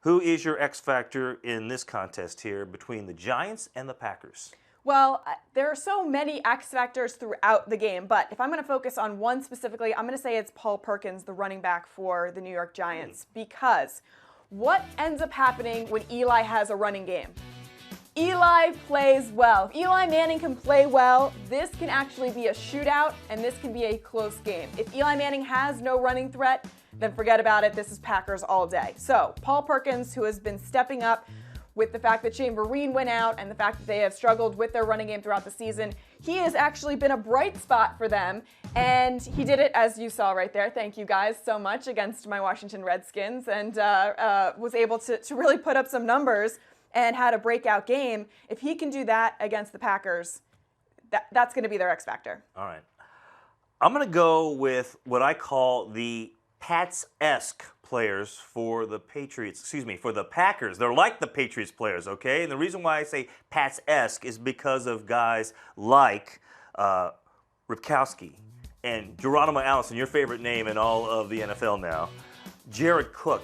Who is your X factor in this contest here between the Giants and the Packers? Well, there are so many X factors throughout the game, but if I'm going to focus on one specifically, I'm going to say it's Paul Perkins, the running back for the New York Giants, because what ends up happening when Eli has a running game? Eli plays well. If Eli Manning can play well, this can actually be a shootout, and this can be a close game. If Eli Manning has no running threat, then forget about it. This is Packers all day. So, Paul Perkins, who has been stepping up with the fact that Shane Vereen went out and the fact that they have struggled with their running game throughout the season, he has actually been a bright spot for them, and he did it, as you saw right there. Thank you guys so much, against my Washington Redskins, and was able to really put up some numbers and had a breakout game. If he can do that against the Packers, that's going to be their X factor. All right. I'm going to go with what I call the Pats-esque players for the for the Packers. They're like the Patriots players, okay? And the reason why I say Pats-esque is because of guys like Ripkowski and Geronimo Allison, your favorite name in all of the NFL now, Jared Cook,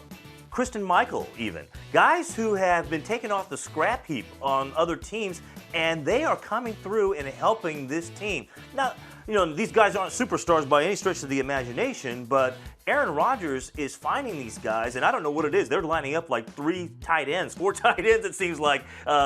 Christian Michael even. Guys who have been taken off the scrap heap on other teams, and they are coming through and helping this team. Now, these guys aren't superstars by any stretch of the imagination, but Aaron Rodgers is finding these guys, and I don't know what it is. They're lining up like 4 tight ends, it seems like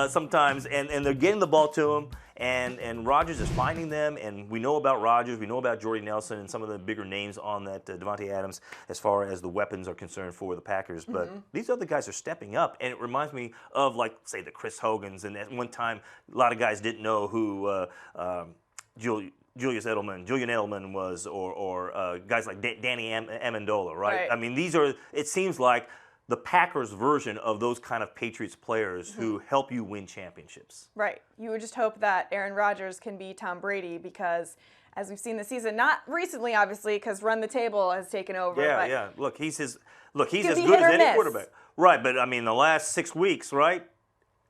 sometimes, and they're getting the ball to him, and Rodgers is finding them, and we know about Rodgers, we know about Jordy Nelson and some of the bigger names on that Devontae Adams as far as the weapons are concerned for the Packers, but these other guys are stepping up, and it reminds me of, like, say, the Chris Hogans, and at one time, a lot of guys didn't know who Julian Edelman was, or guys like Danny Amendola, right? I mean, it seems like the Packers version of those kind of Patriots players who help you win championships. Right. You would just hope that Aaron Rodgers can be Tom Brady, because as we've seen this season, not recently, obviously, because Run the Table has taken over. Yeah. Look, he's as good as any quarterback. Right, but I mean, the last 6 weeks, right?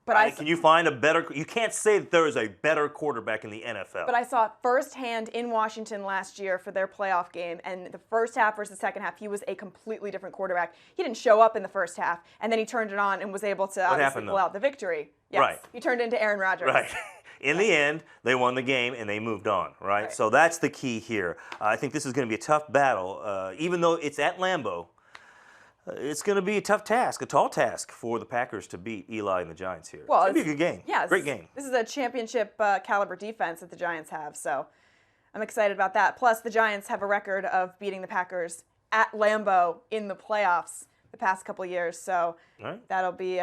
But can you find a better? You can't say that there is a better quarterback in the NFL. But I saw it firsthand in Washington last year for their playoff game, and the first half versus the second half, he was a completely different quarterback. He didn't show up in the first half, and then he turned it on and was able to obviously pull out the victory. Yes, right. He turned into Aaron Rodgers. Right. In the end, they won the game and they moved on, right? So that's the key here. I think this is going to be a tough battle, even though it's at Lambeau. It's going to be a tough task, a tall task for the Packers to beat Eli and the Giants here. Well, it's going to be a good game. Yeah, great game. This is a championship caliber defense that the Giants have, so I'm excited about that. Plus, the Giants have a record of beating the Packers at Lambeau in the playoffs the past couple years, so that'll be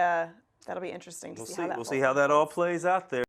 interesting to see how that. We'll see how that all plays out there.